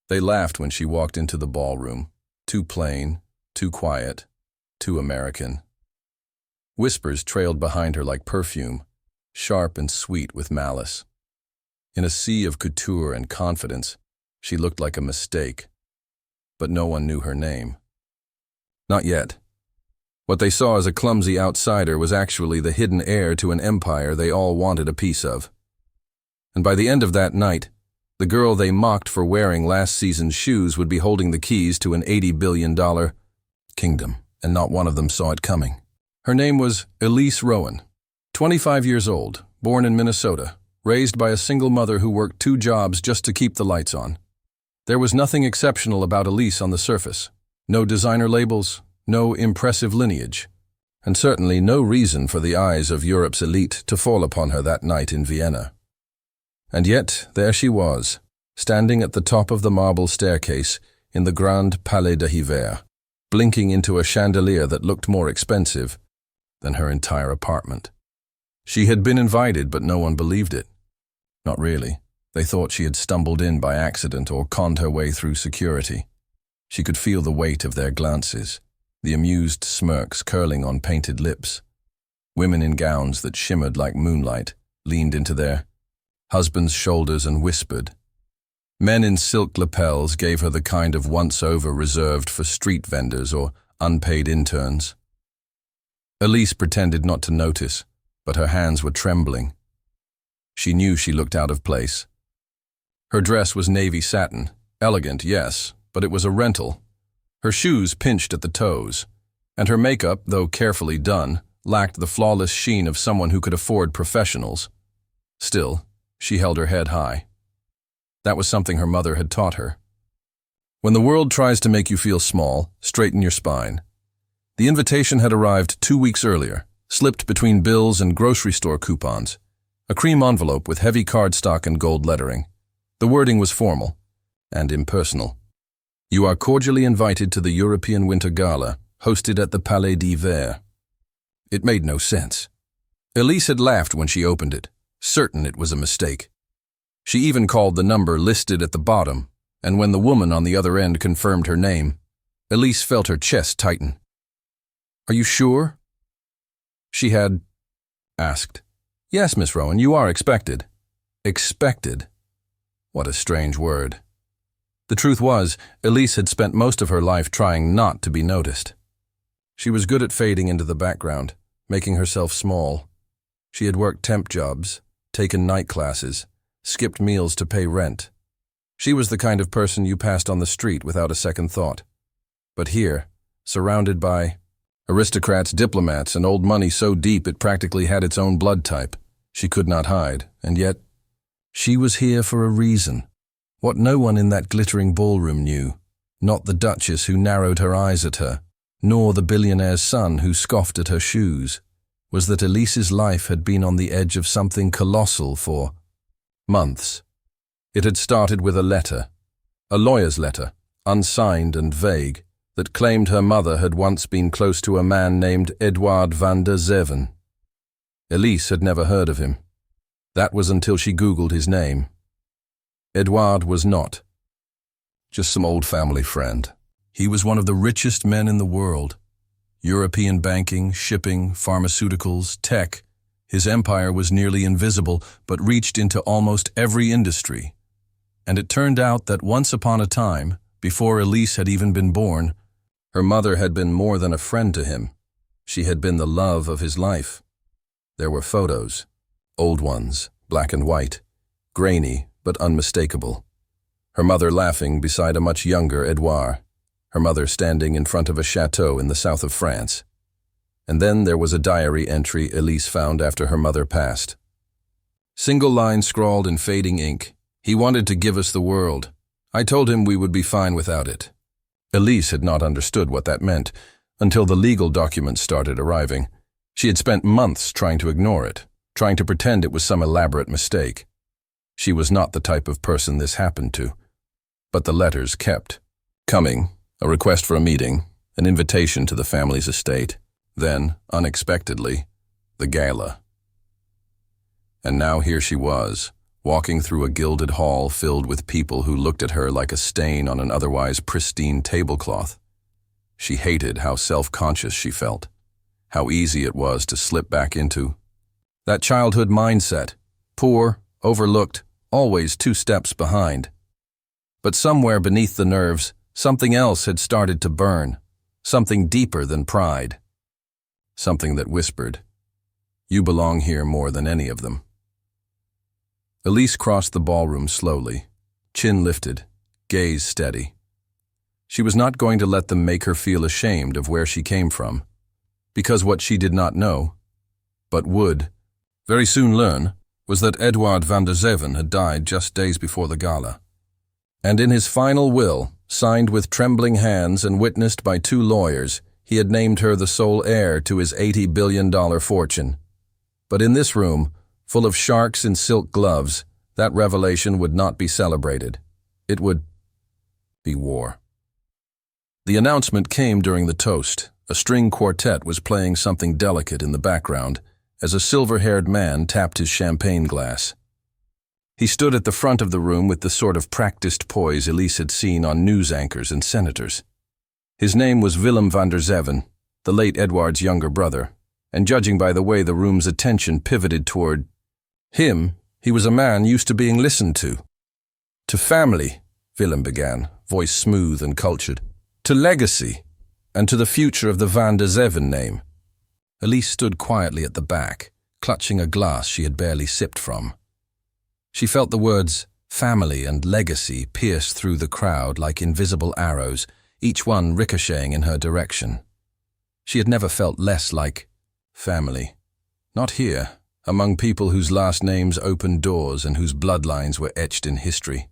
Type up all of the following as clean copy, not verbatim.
They laughed when she walked into the ballroom. Too plain, too quiet, too American. Whispers trailed behind her like perfume, sharp and sweet with malice. In a sea of couture and confidence, she looked like a mistake. But no one knew her name. Not yet. What they saw as a clumsy outsider was actually the hidden heir to an empire they all wanted a piece of. And by the end of that night, the girl they mocked for wearing last season's shoes would be holding the keys to an $80 billion kingdom, and not one of them saw it coming. Her name was Elise Rowan, 25 years old, born in Minnesota, raised by a single mother who worked 2 jobs just to keep the lights on. There was nothing exceptional about Elise on the surface. No designer labels, no impressive lineage, and certainly no reason for the eyes of Europe's elite to fall upon her that night in Vienna. And yet, there she was, standing at the top of the marble staircase in the Grand Palais de Hiver, blinking into a chandelier that looked more expensive than her entire apartment. She had been invited, but no one believed it. Not really. They thought she had stumbled in by accident or conned her way through security. She could feel the weight of their glances, the amused smirks curling on painted lips. Women in gowns that shimmered like moonlight leaned into their husband's shoulders and whispered. Men in silk lapels gave her the kind of once-over reserved for street vendors or unpaid interns. Elise pretended not to notice, but her hands were trembling. She knew she looked out of place. Her dress was navy satin, elegant, yes, but it was a rental. Her shoes pinched at the toes, and her makeup, though carefully done, lacked the flawless sheen of someone who could afford professionals. Still, she held her head high. That was something her mother had taught her. When the world tries to make you feel small, straighten your spine. The invitation had arrived 2 weeks earlier, slipped between bills and grocery store coupons, a cream envelope with heavy cardstock and gold lettering. The wording was formal and impersonal. You are cordially invited to the European Winter Gala, hosted at the Palais d'Hiver. It made no sense. Elise had laughed when she opened it, certain it was a mistake. She even called the number listed at the bottom, and when the woman on the other end confirmed her name, Elise felt her chest tighten. Are you sure? She had asked. Yes, Miss Rowan, you are expected. Expected? What a strange word. The truth was, Elise had spent most of her life trying not to be noticed. She was good at fading into the background, making herself small. She had worked temp jobs, taken night classes, skipped meals to pay rent. She was the kind of person you passed on the street without a second thought. But here, surrounded by aristocrats, diplomats, and old money so deep it practically had its own blood type, she could not hide, and yet she was here for a reason. What no one in that glittering ballroom knew, not the Duchess who narrowed her eyes at her, nor the billionaire's son who scoffed at her shoes, was that Elise's life had been on the edge of something colossal for months. It had started with a letter, a lawyer's letter, unsigned and vague, that claimed her mother had once been close to a man named Edouard van der Zeven. Elise had never heard of him. That was until she Googled his name. Edouard was not just some old family friend. He was one of the richest men in the world. European banking, shipping, pharmaceuticals, tech. His empire was nearly invisible, but reached into almost every industry. And it turned out that once upon a time, before Elise had even been born, her mother had been more than a friend to him. She had been the love of his life. There were photos, old ones, black and white, grainy but unmistakable. Her mother laughing beside a much younger Edouard, her mother standing in front of a chateau in the south of France. And then there was a diary entry Elise found after her mother passed. Single line scrawled in fading ink. He wanted to give us the world. I told him we would be fine without it. Elise had not understood what that meant until the legal documents started arriving. She had spent months trying to ignore it, trying to pretend it was some elaborate mistake. She was not the type of person this happened to. But the letters kept coming, a request for a meeting, an invitation to the family's estate, then, unexpectedly, the gala. And now here she was, walking through a gilded hall filled with people who looked at her like a stain on an otherwise pristine tablecloth. She hated how self-conscious she felt, how easy it was to slip back into that childhood mindset, poor, overlooked, always 2 steps behind. But somewhere beneath the nerves, something else had started to burn, something deeper than pride. Something that whispered, "You belong here more than any of them." Elise crossed the ballroom slowly, chin lifted, gaze steady. She was not going to let them make her feel ashamed of where she came from, because what she did not know, but would very soon learn, was that Edward van der Zeven had died just days before the gala. And in his final will, signed with trembling hands and witnessed by 2 lawyers, he had named her the sole heir to his $80 billion fortune. But in this room, full of sharks in silk gloves, that revelation would not be celebrated. It would be war. The announcement came during the toast. A string quartet was playing something delicate in the background as a silver-haired man tapped his champagne glass. He stood at the front of the room with the sort of practiced poise Elise had seen on news anchors and senators. His name was Willem van der Zeven, the late Edward's younger brother, and judging by the way the room's attention pivoted toward him, he was a man used to being listened to. "To family," Willem began, voice smooth and cultured. "To legacy, and to the future of the Van der Zeven name." Elise stood quietly at the back, clutching a glass she had barely sipped from. She felt the words family and legacy pierce through the crowd like invisible arrows, each one ricocheting in her direction. She had never felt less like family. Not here, among people whose last names opened doors and whose bloodlines were etched in history.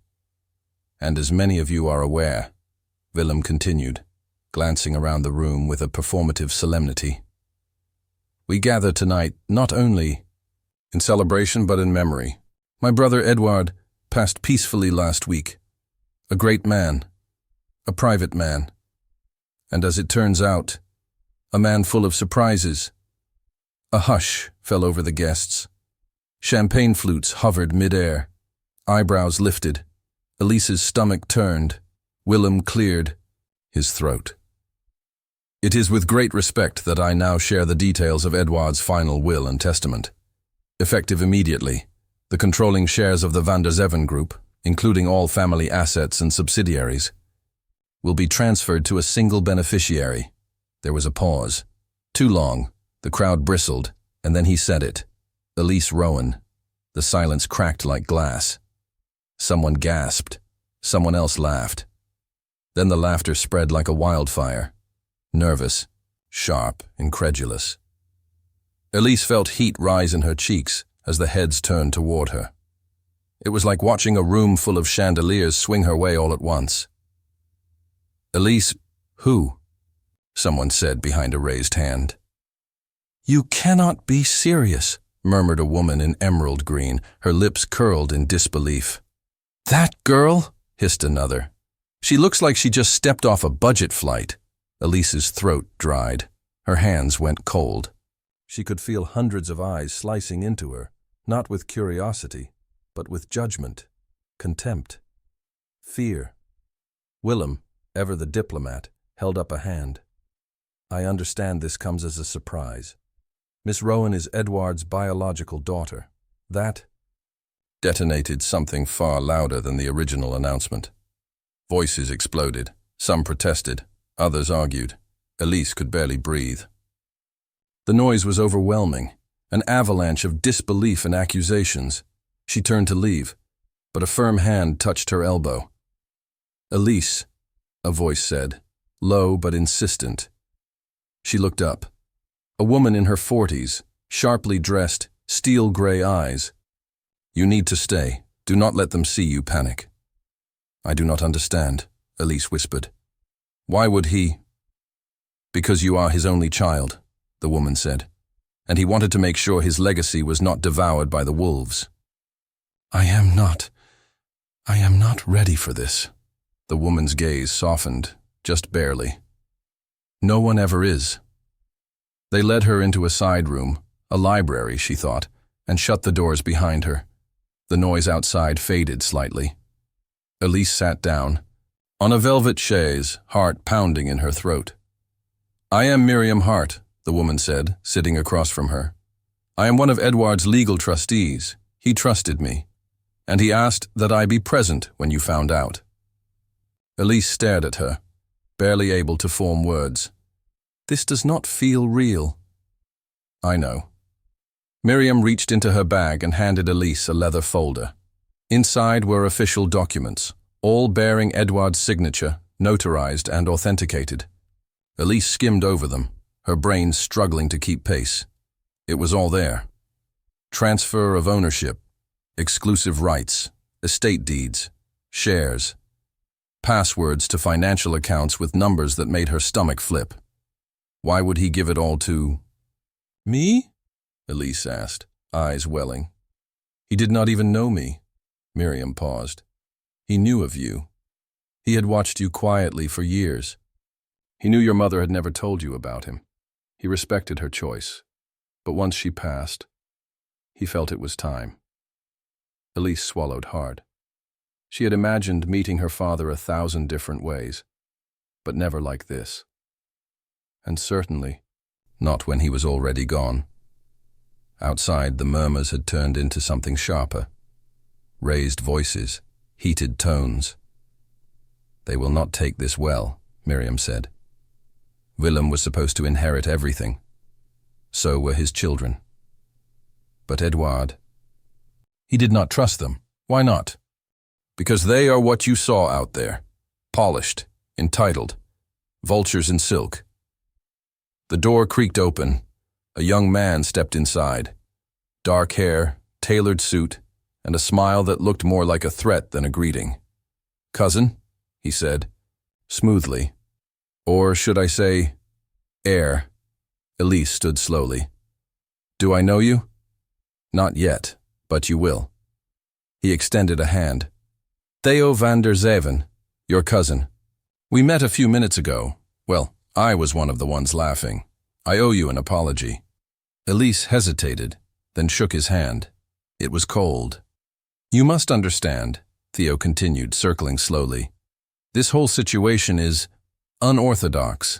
"And as many of you are aware," Willem continued, glancing around the room with a performative solemnity, "we gather tonight not only in celebration but in memory. My brother Edward passed peacefully last week. A great man, a private man, and as it turns out, a man full of surprises." A hush fell over the guests. Champagne flutes hovered mid-air. Eyebrows lifted. Elise's stomach turned. Willem cleared his throat. "It is with great respect that I now share the details of Edward's final will and testament. Effective immediately, the controlling shares of the Van der Zeven Group, including all family assets and subsidiaries, will be transferred to a single beneficiary." There was a pause. Too long. The crowd bristled, and then he said it. Elise Rowan. The silence cracked like glass. Someone gasped. Someone else laughed. Then the laughter spread like a wildfire. Nervous, sharp, incredulous. Elise felt heat rise in her cheeks as the heads turned toward her. It was like watching a room full of chandeliers swing her way all at once. "Elise, who?" someone said behind a raised hand. "You cannot be serious," murmured a woman in emerald green, her lips curled in disbelief. "That girl?" hissed another. "She looks like she just stepped off a budget flight." Elise's throat dried. Her hands went cold. She could feel hundreds of eyes slicing into her, not with curiosity, but with judgment, contempt, fear. Willem, ever the diplomat, held up a hand. "I understand this comes as a surprise. Miss Rowan is Edward's biological daughter. That detonated something far louder than the original announcement. Voices exploded. Some protested. Others argued. Elise could barely breathe. The noise was overwhelming, an avalanche of disbelief and accusations. She turned to leave, but a firm hand touched her elbow. "Elise," a voice said, low but insistent. She looked up. A woman in her 40s, sharply dressed, steel-gray eyes. "You need to stay. Do not let them see you panic." "I do not understand," Elise whispered. "Why would he?" "Because you are his only child," the woman said, "and he wanted to make sure his legacy was not devoured by the wolves." I am not ready for this." The woman's gaze softened, just barely. "No one ever is." They led her into a side room, a library, she thought, and shut the doors behind her. The noise outside faded slightly. Elise sat down, on a velvet chaise, heart pounding in her throat. "I am Miriam Hart," the woman said, sitting across from her. "I am one of Edward's legal trustees. He trusted me, and he asked that I be present when you found out." Elise stared at her, barely able to form words. "This does not feel real." "I know." Miriam reached into her bag and handed Elise a leather folder. Inside were official documents, all bearing Edward's signature, notarized and authenticated. Elise skimmed over them, her brain struggling to keep pace. It was all there. Transfer of ownership, exclusive rights, estate deeds, shares, passwords to financial accounts with numbers that made her stomach flip. Why would he give it all to me? Elise asked, eyes welling. "He did not even know me." Miriam paused. "He knew of you. He had watched you quietly for years. He knew your mother had never told you about him. He respected her choice. But once she passed, he felt it was time." Elise swallowed hard. She had imagined meeting her father 1,000 different ways, but never like this. And certainly not when he was already gone. Outside, the murmurs had turned into something sharper. Raised voices, heated tones. "They will not take this well," Miriam said. Willem was supposed to inherit everything. So were his children. But Edward, he did not trust them. Why not? Because they are what you saw out there. Polished, entitled, vultures in silk. The door creaked open. A young man stepped inside. Dark hair, tailored suit, and a smile that looked more like a threat than a greeting. "Cousin," he said, smoothly. Or should I say, heir. Elise stood slowly. "Do I know you?" "Not yet, but you will." He extended a hand. "Theo van der Zeven, your cousin. We met a few minutes ago. Well, I was one of the ones laughing. I owe you an apology." Elise hesitated, then shook his hand. It was cold. "You must understand," Theo continued, circling slowly. "This whole situation is unorthodox.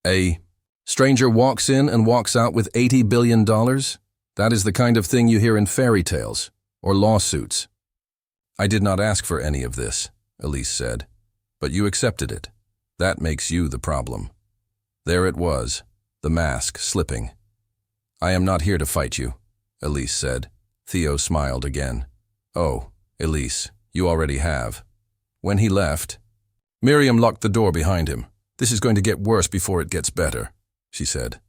A stranger walks in and walks out with $80 billion? That is the kind of thing you hear in fairy tales or lawsuits." "I did not ask for any of this," Elise said, "but you accepted it. That makes you the problem." There it was, the mask slipping. "I am not here to fight you," Elise said. Theo smiled again. "Oh, Elise, you already have." When he left, Miriam locked the door behind him. "This is going to get worse before it gets better," she said.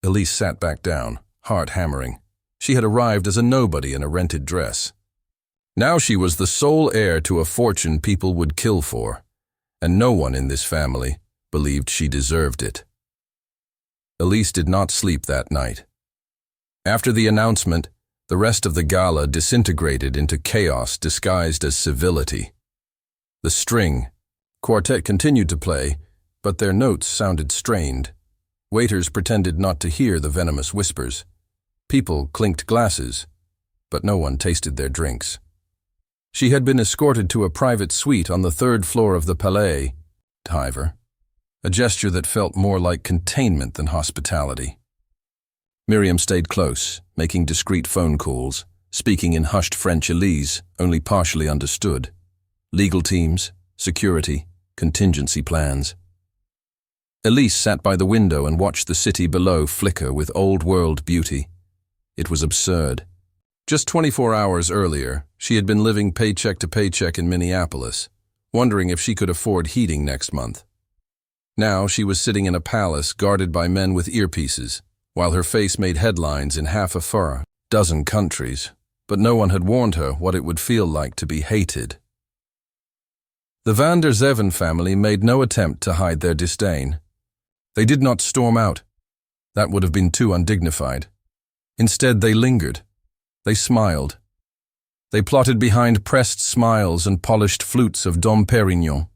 Elise sat back down, heart hammering. She had arrived as a nobody in a rented dress. Now she was the sole heir to a fortune people would kill for, and no one in this family believed she deserved it. Elise did not sleep that night. After the announcement, the rest of the gala disintegrated into chaos disguised as civility. The string quartet continued to play, but their notes sounded strained. Waiters pretended not to hear the venomous whispers. People clinked glasses, but no one tasted their drinks. She had been escorted to a private suite on the 3rd floor of the Palais, however, a gesture that felt more like containment than hospitality. Miriam stayed close, making discreet phone calls, speaking in hushed French Elise only partially understood. Legal teams, security, contingency plans. Elise sat by the window and watched the city below flicker with old-world beauty. It was absurd. Just 24 hours earlier, she had been living paycheck to paycheck in Minneapolis, wondering if she could afford heating next month. Now she was sitting in a palace guarded by men with earpieces, while her face made headlines in half a dozen countries, but no one had warned her what it would feel like to be hated. The van der Zeven family made no attempt to hide their disdain. They did not storm out. That would have been too undignified. Instead, they lingered. They smiled. They plotted behind pressed smiles and polished flutes of Dom Pérignon.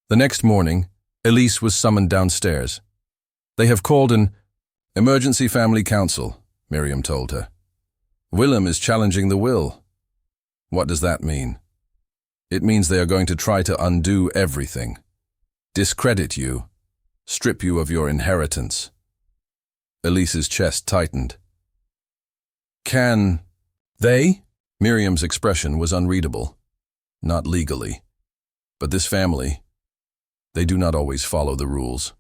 The next morning, Elise was summoned downstairs. "They have called an emergency family council," Miriam told her. "Willem is challenging the will. What does that mean? It means they are going to try to undo everything, discredit you, strip you of your inheritance. Elise's chest tightened. Can they? Miriam's expression was unreadable. Not legally. But this family, they do not always follow the rules.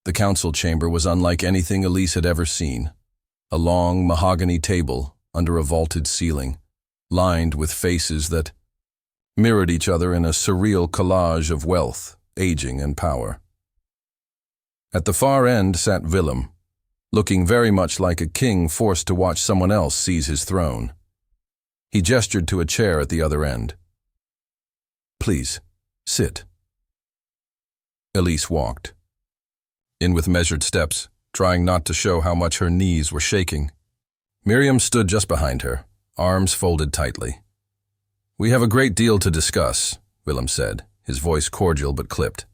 The council chamber was unlike anything Elise had ever seen. A long mahogany table under a vaulted ceiling, lined with faces that mirrored each other in a surreal collage of wealth, aging, and power. At the far end sat Willem, looking very much like a king forced to watch someone else seize his throne. He gestured to a chair at the other end. Please, sit. Elise walked. In with measured steps, trying not to show how much her knees were shaking. Miriam stood just behind her, arms folded tightly. We have a great deal to discuss, Willem said, his voice cordial but clipped.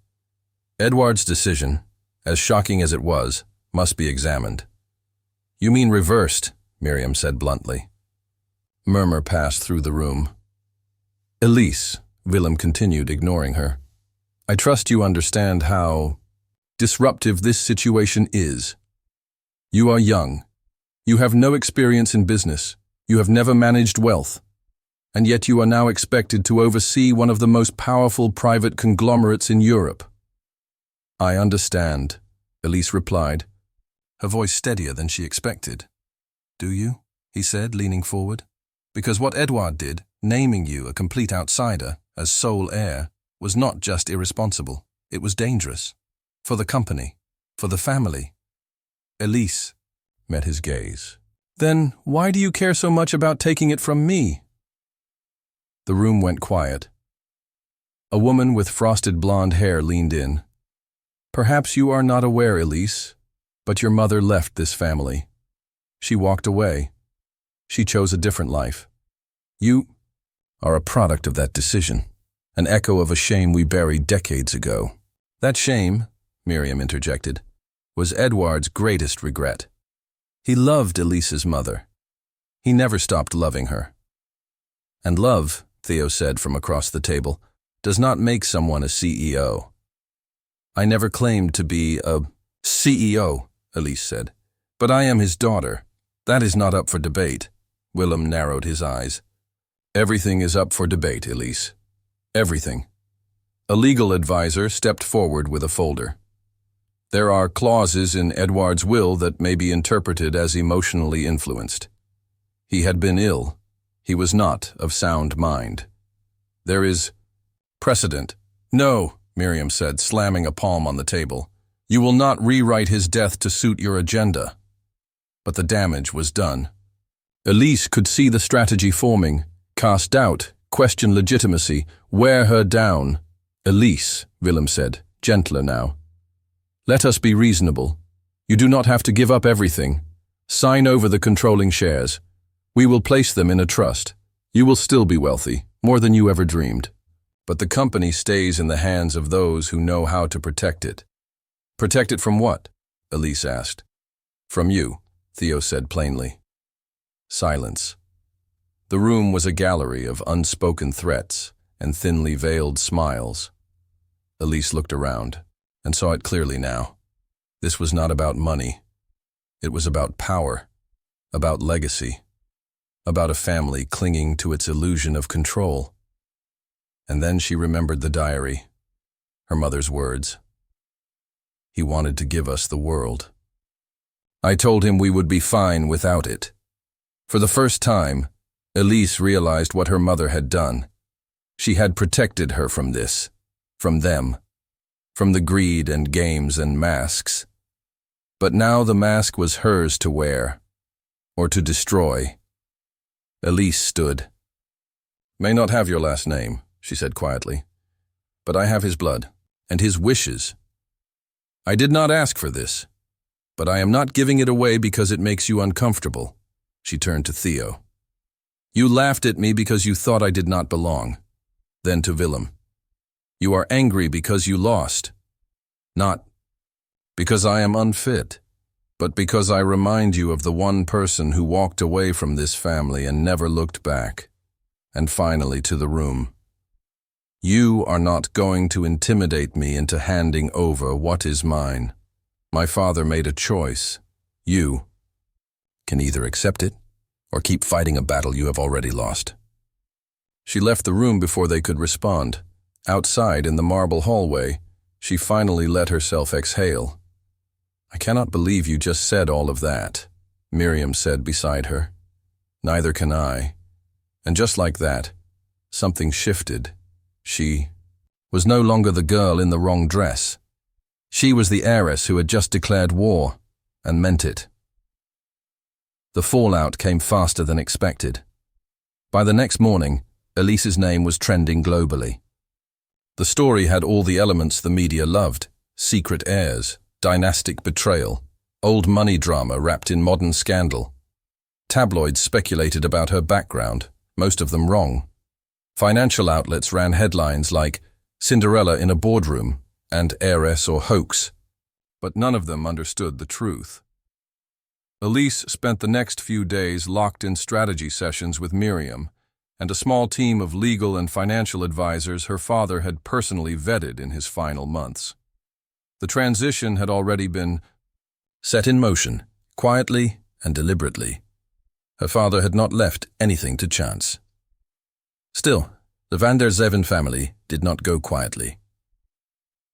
Edward's decision, as shocking as it was, must be examined. You mean reversed, Miriam said bluntly. Murmur passed through the room. Elise, Willem continued, ignoring her. I trust you understand how disruptive this situation is. You are young. You have no experience in business. You have never managed wealth. And yet you are now expected to oversee one of the most powerful private conglomerates in Europe. I understand, Elise replied, her voice steadier than she expected. Do you? He said, leaning forward. Because what Edward did, naming you a complete outsider as sole heir, was not just irresponsible, it was dangerous. For the company, for the family. Elise met his gaze. Then why do you care so much about taking it from me? The room went quiet. A woman with frosted blonde hair leaned in. Perhaps you are not aware, Elise, but your mother left this family. She walked away. She chose a different life. You are a product of that decision, an echo of a shame we buried decades ago. That shame, Miriam interjected, was Edward's greatest regret. He loved Elise's mother. He never stopped loving her. And love, Theo said from across the table, does not make someone a CEO. I never claimed to be a CEO, Elise said, but I am his daughter. That is not up for debate. Willem narrowed his eyes. Everything is up for debate, Elise. Everything. A legal advisor stepped forward with a folder. There are clauses in Edward's will that may be interpreted as emotionally influenced. He had been ill. He was not of sound mind. There is precedent. No, Miriam said, slamming a palm on the table. You will not rewrite his death to suit your agenda. But the damage was done. Elise could see the strategy forming, cast doubt, question legitimacy, wear her down. Elise, Willem said, gentler now. Let us be reasonable. You do not have to give up everything. Sign over the controlling shares. We will place them in a trust. You will still be wealthy, more than you ever dreamed. But the company stays in the hands of those who know how to protect it. Protect it from what? Elise asked. From you, Theo said plainly. Silence. The room was a gallery of unspoken threats and thinly veiled smiles. Elise looked around and saw it clearly now. This was not about money. It was about power, about legacy, about a family clinging to its illusion of control. And then she remembered the diary, her mother's words. He wanted to give us the world. I told him we would be fine without it. For the first time, Elise realized what her mother had done. She had protected her from this, from them, from the greed and games and masks. But now the mask was hers to wear, or to destroy. Elise stood. May not have your last name, she said quietly, but I have his blood, and his wishes. I did not ask for this, but I am not giving it away because it makes you uncomfortable. She turned to Theo. You laughed at me because you thought I did not belong. Then to Willem. You are angry because you lost. Not because I am unfit, but because I remind you of the one person who walked away from this family and never looked back. and finally to the room. "You are not going to intimidate me into handing over what is mine. My father made a choice. You can either accept it or keep fighting a battle you have already lost." She left the room before they could respond. Outside, in the marble hallway, she finally let herself exhale. "I cannot believe you just said all of that," Miriam said beside her. "Neither can I." And just like that, something shifted. She was no longer the girl in the wrong dress. She was the heiress who had just declared war, and meant it. The fallout came faster than expected. By the next morning, Elise's name was trending globally. The story had all the elements the media loved: secret heirs, dynastic betrayal, old money drama wrapped in modern scandal. Tabloids speculated about her background, most of them wrong. Financial outlets ran headlines like "Cinderella in a boardroom" and "Heiress or hoax," but none of them understood the truth. Elise spent the next few days locked in strategy sessions with Miriam and a small team of legal and financial advisors her father had personally vetted in his final months. The transition had already been set in motion, quietly and deliberately. Her father had not left anything to chance. Still, the van der Zeven family did not go quietly.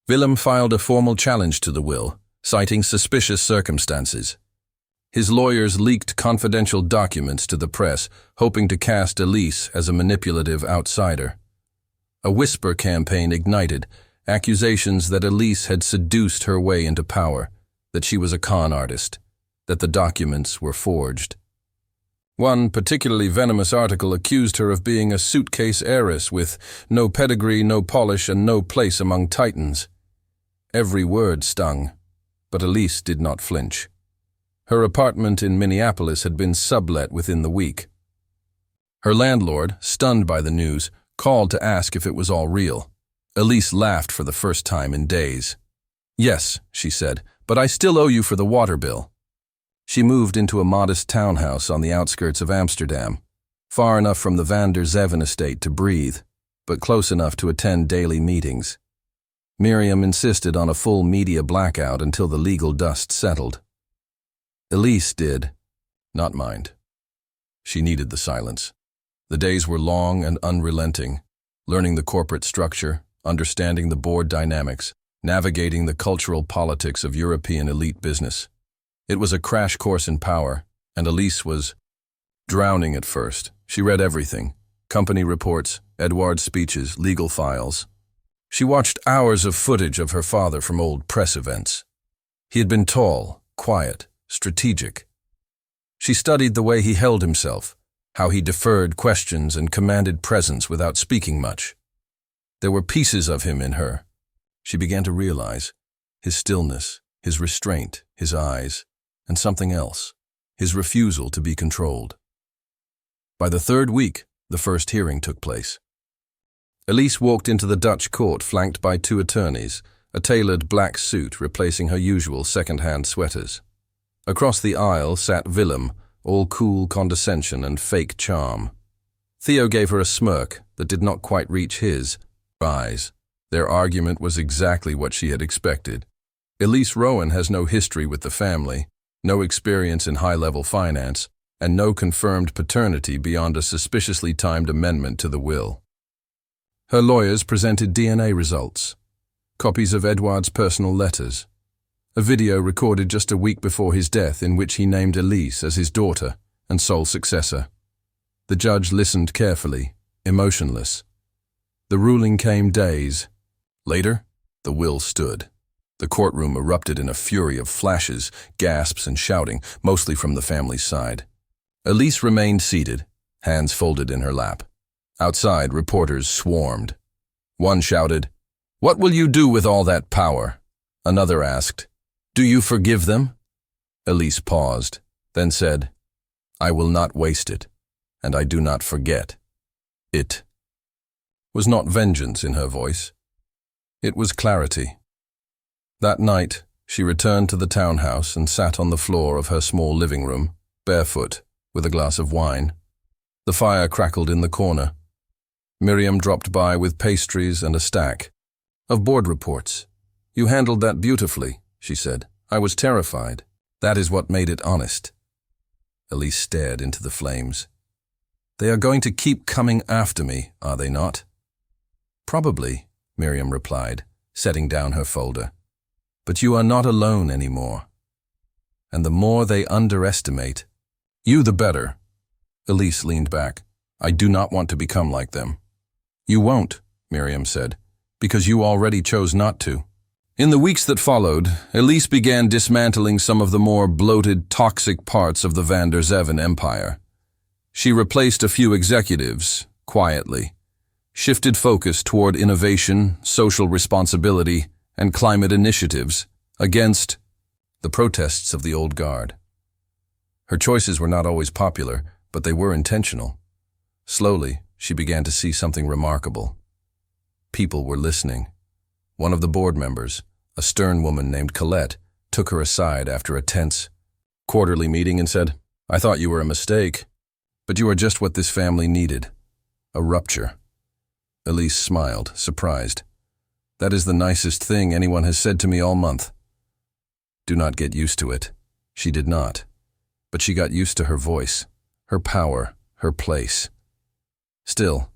Willem filed a formal challenge to the will, citing suspicious circumstances. His lawyers leaked confidential documents to the press, hoping to cast Elise as a manipulative outsider. A whisper campaign ignited, accusations that Elise had seduced her way into power, that she was a con artist, that the documents were forged. One particularly venomous article accused her of being a suitcase heiress with no pedigree, no polish, and no place among titans. Every word stung, but Elise did not flinch. Her apartment in Minneapolis had been sublet within the week. Her landlord, stunned by the news, called to ask if it was all real. Elise laughed for the first time in days. "Yes," she said, "but I still owe you for the water bill." She moved into a modest townhouse on the outskirts of Amsterdam, far enough from the van der Zeven estate to breathe, but close enough to attend daily meetings. Miriam insisted on a full media blackout until the legal dust settled. Elise did not mind. She needed the silence. The days were long and unrelenting, learning the corporate structure, understanding the board dynamics, navigating the cultural politics of European elite business. It was a crash course in power, and Elise was drowning at first. She read everything: company reports, Edouard's speeches, legal files. She watched hours of footage of her father from old press events. He had been tall, quiet, strategic. She studied the way he held himself, how he deferred questions and commanded presence without speaking much. There were pieces of him in her. She began to realize his stillness, his restraint, his eyes, and something else, his refusal to be controlled. By the third week, the first hearing took place. Elise walked into the Dutch court flanked by two attorneys, a tailored black suit replacing her usual second-hand sweaters. Across the aisle sat Willem, all cool condescension and fake charm. Theo gave her a smirk that did not quite reach his eyes. Their argument was exactly what she had expected. Elise Rowan has no history with the family, no experience in high-level finance, and no confirmed paternity beyond a suspiciously timed amendment to the will. Her lawyers presented DNA results, copies of Edouard's personal letters, a video recorded just a week before his death in which he named Elise as his daughter and sole successor. The judge listened carefully, emotionless. The ruling came days later. The will stood. The courtroom erupted in a fury of flashes, gasps, and shouting, mostly from the family's side. Elise remained seated, hands folded in her lap. Outside, reporters swarmed. One shouted, "What will you do with all that power?" Another asked, "Do you forgive them?" Elise paused, then said, "I will not waste it, and I do not forget." It was not vengeance in her voice. It was clarity. That night, she returned to the townhouse and sat on the floor of her small living room, barefoot, with a glass of wine. The fire crackled in the corner, Miriam dropped by with pastries and a stack of board reports. "You handled that beautifully," she said. "I was terrified. That is what made it honest." Elise stared into the flames. "They are going to keep coming after me, are they not?" "Probably," Miriam replied, setting down her folder. "But you are not alone anymore. And the more they underestimate, you the better." Elise leaned back. "I do not want to become like them." "You won't," Miriam said, "because you already chose not to." In the weeks that followed, Elise began dismantling some of the more bloated, toxic parts of the van der Zeven empire. She replaced a few executives, quietly, shifted focus toward innovation, social responsibility, and climate initiatives against the protests of the old guard. Her choices were not always popular, but they were intentional. Slowly, she began to see something remarkable. People were listening. One of the board members, a stern woman named Colette, took her aside after a tense quarterly meeting and said, "I thought you were a mistake, but you are just what this family needed. A rupture." Elise smiled, surprised. "That is the nicest thing anyone has said to me all month." "Do not get used to it." She did not. But she got used to her voice, her power, her place. Still,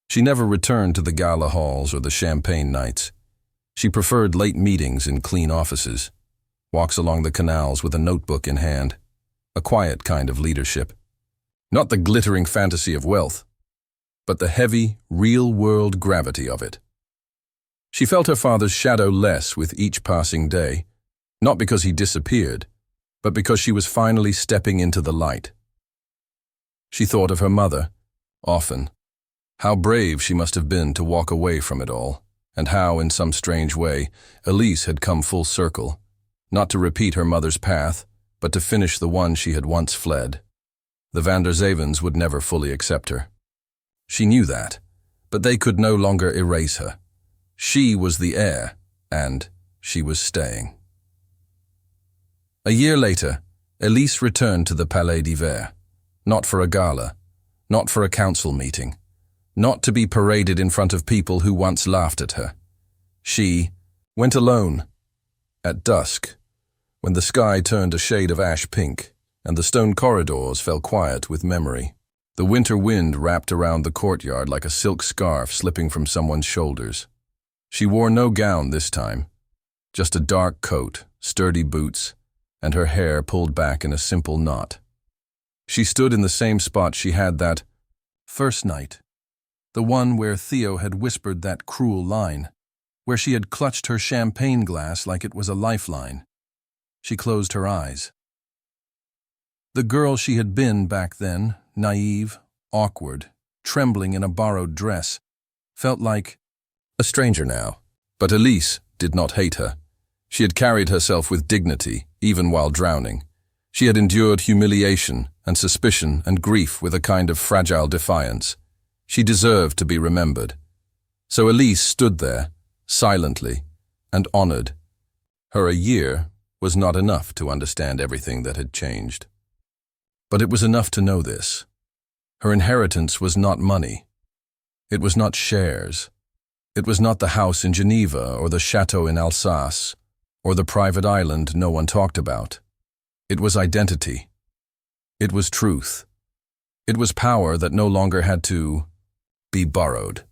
she never returned to the gala halls or the champagne nights. She preferred late meetings in clean offices, walks along the canals with a notebook in hand, a quiet kind of leadership. Not the glittering fantasy of wealth, but the heavy, real-world gravity of it. She felt her father's shadow less with each passing day, not because he disappeared, but because she was finally stepping into the light. She thought of her mother, often. How brave she must have been to walk away from it all, and how, in some strange way, Elise had come full circle, not to repeat her mother's path, but to finish the one she had once fled. The van der Zevens would never fully accept her. She knew that, but they could no longer erase her. She was the heir, and she was staying. A year later, Elise returned to the Palais d'Hiver, not for a gala, not for a council meeting, not to be paraded in front of people who once laughed at her. She went alone, at dusk, when the sky turned a shade of ash pink, and the stone corridors fell quiet with memory. The winter wind wrapped around the courtyard like a silk scarf slipping from someone's shoulders. She wore no gown this time, just a dark coat, sturdy boots, and her hair pulled back in a simple knot. She stood in the same spot she had that first night, the one where Theo had whispered that cruel line, where she had clutched her champagne glass like it was a lifeline. She closed her eyes. The girl she had been back then, naive, awkward, trembling in a borrowed dress, felt like a stranger now. But Elise did not hate her. She had carried herself with dignity, even while drowning. She had endured humiliation and suspicion and grief with a kind of fragile defiance. She deserved to be remembered. So Elise stood there, silently and honored. Her a year was not enough to understand everything that had changed. But it was enough to know this. Her inheritance was not money. It was not shares. It was not the house in Geneva or the chateau in Alsace or the private island no one talked about. It was identity. It was truth. It was power that no longer had to be borrowed.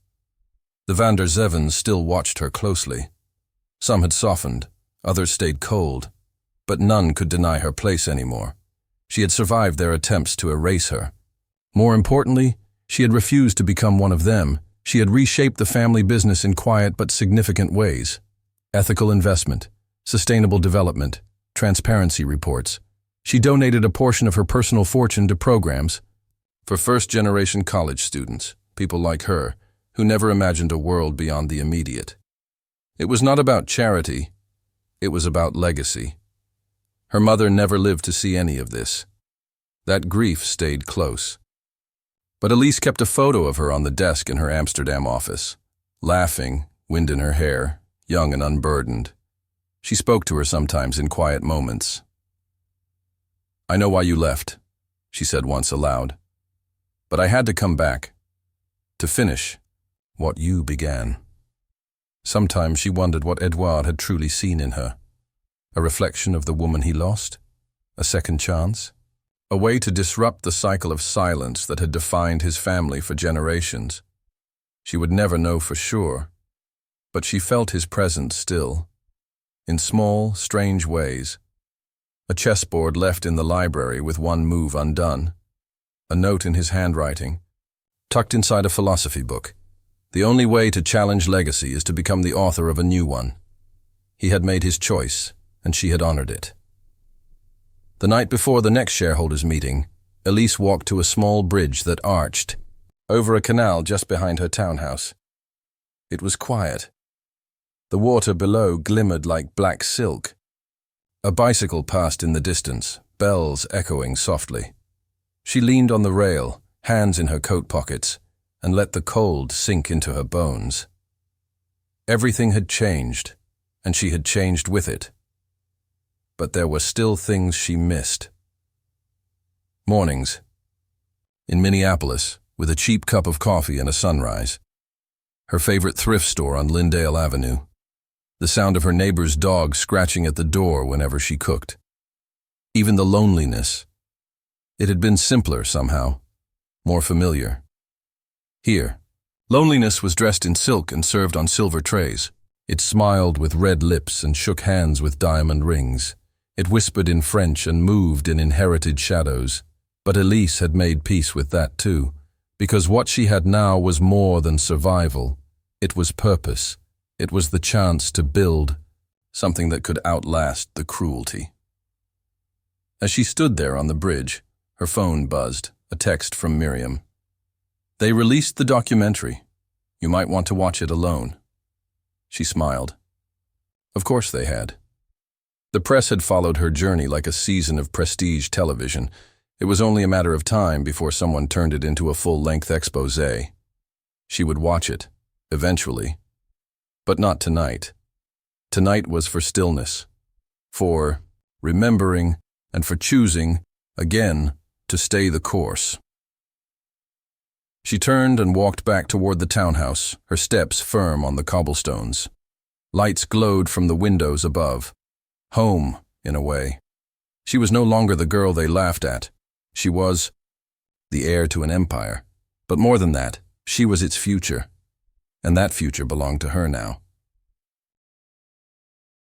The van der Zevens still watched her closely. Some had softened, others stayed cold, but none could deny her place anymore. She had survived their attempts to erase her. More importantly, she had refused to become one of them. She had reshaped the family business in quiet but significant ways. Ethical investment, sustainable development, transparency reports. She donated a portion of her personal fortune to programs for first-generation college students, people like her, who never imagined a world beyond the immediate. It was not about charity, it was about legacy. Her mother never lived to see any of this. That grief stayed close. But Elise kept a photo of her on the desk in her Amsterdam office, laughing, wind in her hair, young and unburdened. She spoke to her sometimes in quiet moments. "I know why you left," she said once aloud. "But I had to come back. To finish. what you began. Sometimes she wondered what Edouard had truly seen in her. A reflection of the woman he lost? A second chance? A way to disrupt the cycle of silence that had defined his family for generations. She would never know for sure, but she felt his presence still, in small, strange ways. A chessboard left in the library with one move undone, a note in his handwriting, tucked inside a philosophy book. The only way to challenge legacy is to become the author of a new one. He had made his choice, and she had honored it. The night before the next shareholders' meeting, Elise walked to a small bridge that arched over a canal just behind her townhouse. It was quiet. The water below glimmered like black silk. A bicycle passed in the distance, bells echoing softly. She leaned on the rail, hands in her coat pockets, and let the cold sink into her bones. Everything had changed, and she had changed with it. But there were still things she missed. Mornings. In Minneapolis, with a cheap cup of coffee and a sunrise. Her favorite thrift store on Lyndale Avenue. The sound of her neighbor's dog scratching at the door whenever she cooked. Even the loneliness. It had been simpler somehow, more familiar. Here, loneliness was dressed in silk and served on silver trays. It smiled with red lips and shook hands with diamond rings. It whispered in French and moved in inherited shadows. But Elise had made peace with that too, because what she had now was more than survival. It was purpose. It was the chance to build something that could outlast the cruelty. As she stood there on the bridge, her phone buzzed, a text from Miriam. They released the documentary. You might want to watch it alone. She smiled. Of course they had. The press had followed her journey like a season of prestige television. It was only a matter of time before someone turned it into a full-length exposé. She would watch it, eventually. But not tonight. Tonight was for stillness, for remembering, and for choosing, again, to stay the course. She turned and walked back toward the townhouse, her steps firm on the cobblestones. Lights glowed from the windows above. Home, in a way. She was no longer the girl they laughed at. She was the heir to an empire. But more than that, she was its future. And that future belonged to her now.